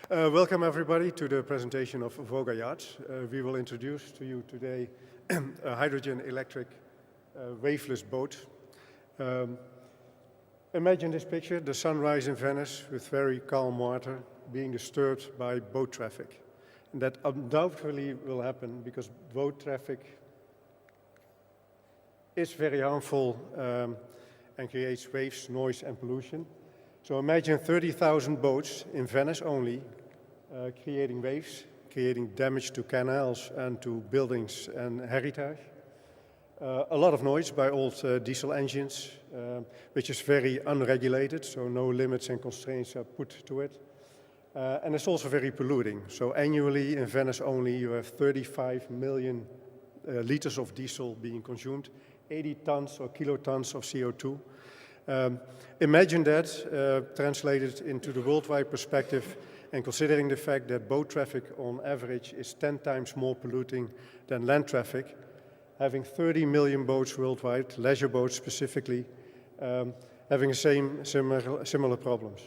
Welcome everybody to the presentation of Voga Yachts. We will introduce to you today a hydrogen electric waveless boat. Imagine this picture, the sunrise in Venice with very calm water being disturbed by boat traffic. And that undoubtedly will happen because boat traffic is very harmful and creates waves, noise and pollution. So imagine 30,000 boats in Venice only, creating waves, creating damage to canals and to buildings and heritage. A lot of noise by old diesel engines, which is very unregulated, so no limits and constraints are put to it. And it's also very polluting. So annually in Venice only you have 35 million liters of diesel being consumed, 80 tons or kilotons of CO2. Imagine that translated into the worldwide perspective and considering the fact that boat traffic on average is 10 times more polluting than land traffic, having 30 million boats worldwide, leisure boats specifically, having the similar problems.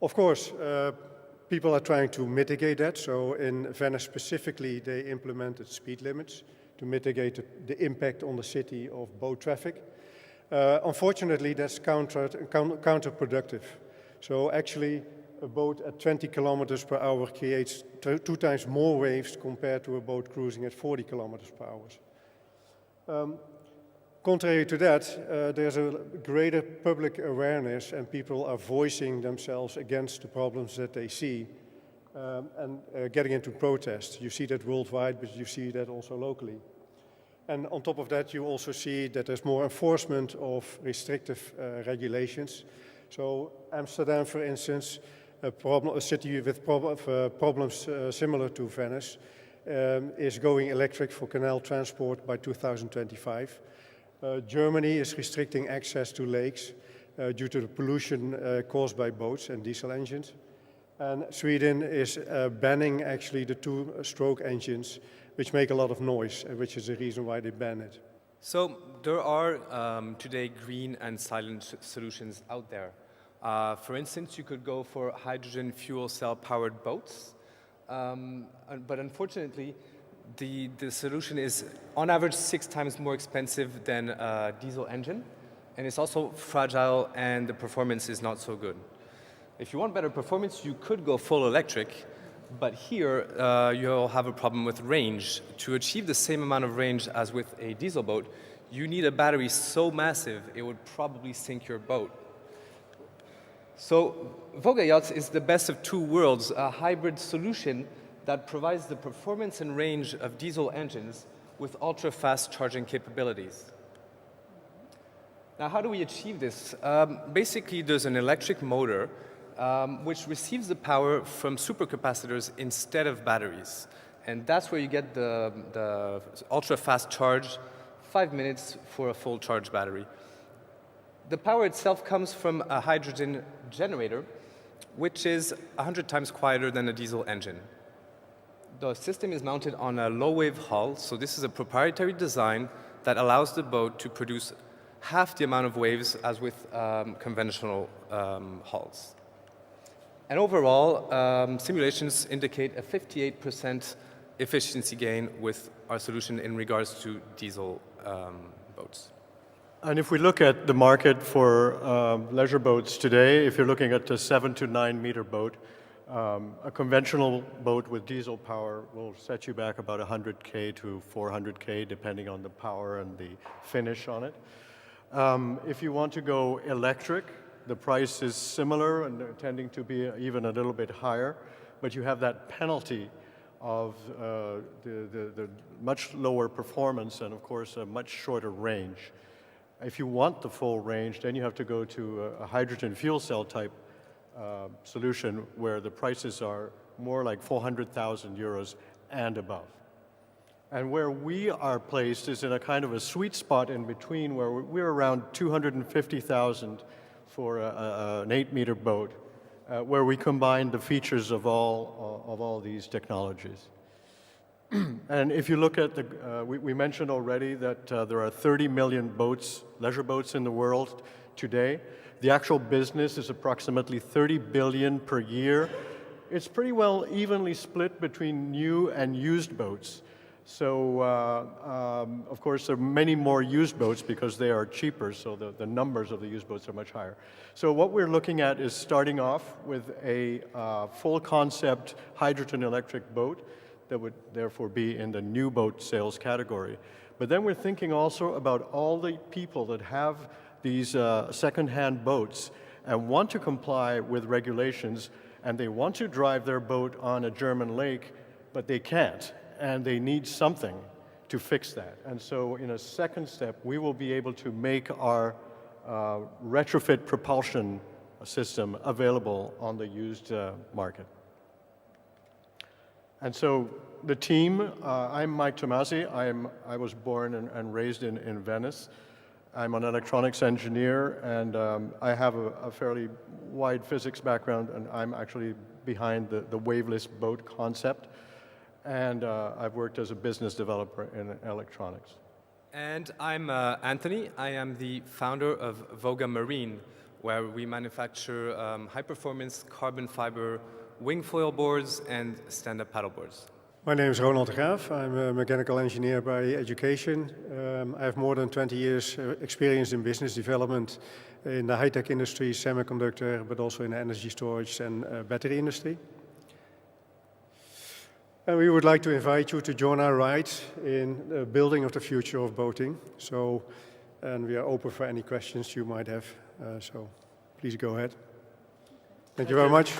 Of course, people are trying to mitigate that. So in Venice specifically, they implemented speed limits to mitigate the impact on the city of boat traffic. Unfortunately, that's counterproductive. So actually, a boat at 20 kilometers per hour creates two times more waves compared to a boat cruising at 40 kilometers per hour. Contrary to that, there's a greater public awareness and people are voicing themselves against the problems that they see and getting into protest. You see that worldwide, but you see that also locally. And on top of that, you also see that there's more enforcement of restrictive regulations. So Amsterdam, for instance, a city with problems similar to Venice, is going electric for canal transport by 2025. Germany is restricting access to lakes due to the pollution caused by boats and diesel engines. And Sweden is banning actually the two-stroke engines, which make a lot of noise, which is the reason why they ban it. So there are today green and silent solutions out there. For instance, you could go for hydrogen fuel cell powered boats, but unfortunately, the solution is on average 6 times more expensive than a diesel engine, and it's also fragile and the performance is not so good. If you want better performance, you could go full electric, but here you'll have a problem with range. To achieve the same amount of range as with a diesel boat, you need a battery so massive it would probably sink your boat. So Voga Yachts is the best of two worlds, a hybrid solution that provides the performance and range of diesel engines with ultra-fast charging capabilities. Now, how do we achieve this? Basically, there's an electric motor which receives the power from supercapacitors instead of batteries. And that's where you get the ultra-fast charge, 5 minutes for a full charge battery. The power itself comes from a hydrogen generator, which is 100 times quieter than a diesel engine. The system is mounted on a low-wave hull, so this is a proprietary design that allows the boat to produce half the amount of waves as with conventional hulls. And overall, simulations indicate a 58% efficiency gain with our solution in regards to diesel boats. And if we look at the market for leisure boats today, if you're looking at a 7 to 9 meter boat, a conventional boat with diesel power will set you back about 100K to 400K, depending on the power and the finish on it. If you want to go electric, the price is similar and tending to be even a little bit higher, but you have that penalty of the much lower performance and, of course, a much shorter range. If you want the full range, then you have to go to a hydrogen fuel cell type solution where the prices are more like 400,000 euros and above. And where we are placed is in a kind of a sweet spot in between where we're around 250,000 for an 8-meter boat, where we combine the features of all these technologies. And if you look at we mentioned already that there are 30 million boats, leisure boats in the world today. The actual business is approximately 30 billion per year. It's pretty well evenly split between new and used boats. So, of course, there are many more used boats because they are cheaper, so the numbers of the used boats are much higher. So what we're looking at is starting off with a full concept hydrogen electric boat that would therefore be in the new boat sales category. But then we're thinking also about all the people that have these second-hand boats and want to comply with regulations, and they want to drive their boat on a German lake, but they can't. And they need something to fix that. And so in a second step, we will be able to make our retrofit propulsion system available on the used market. And so the team, I'm Mike Tomasi. I was born and raised in Venice. I'm an electronics engineer, and I have a fairly wide physics background, and I'm actually behind the waveless boat concept. And I've worked as a business developer in electronics. And I'm Anthony. I am the founder of Voga Marine, where we manufacture high-performance carbon fiber wing foil boards and stand-up paddle boards. My name is Ronald de Graaf. I'm a mechanical engineer by education. I have more than 20 years experience in business development in the high-tech industry, semiconductor, but also in the energy storage and battery industry. And we would like to invite you to join our ride in the building of the future of boating. And we are open for any questions you might have. So please go ahead. Thank you very much.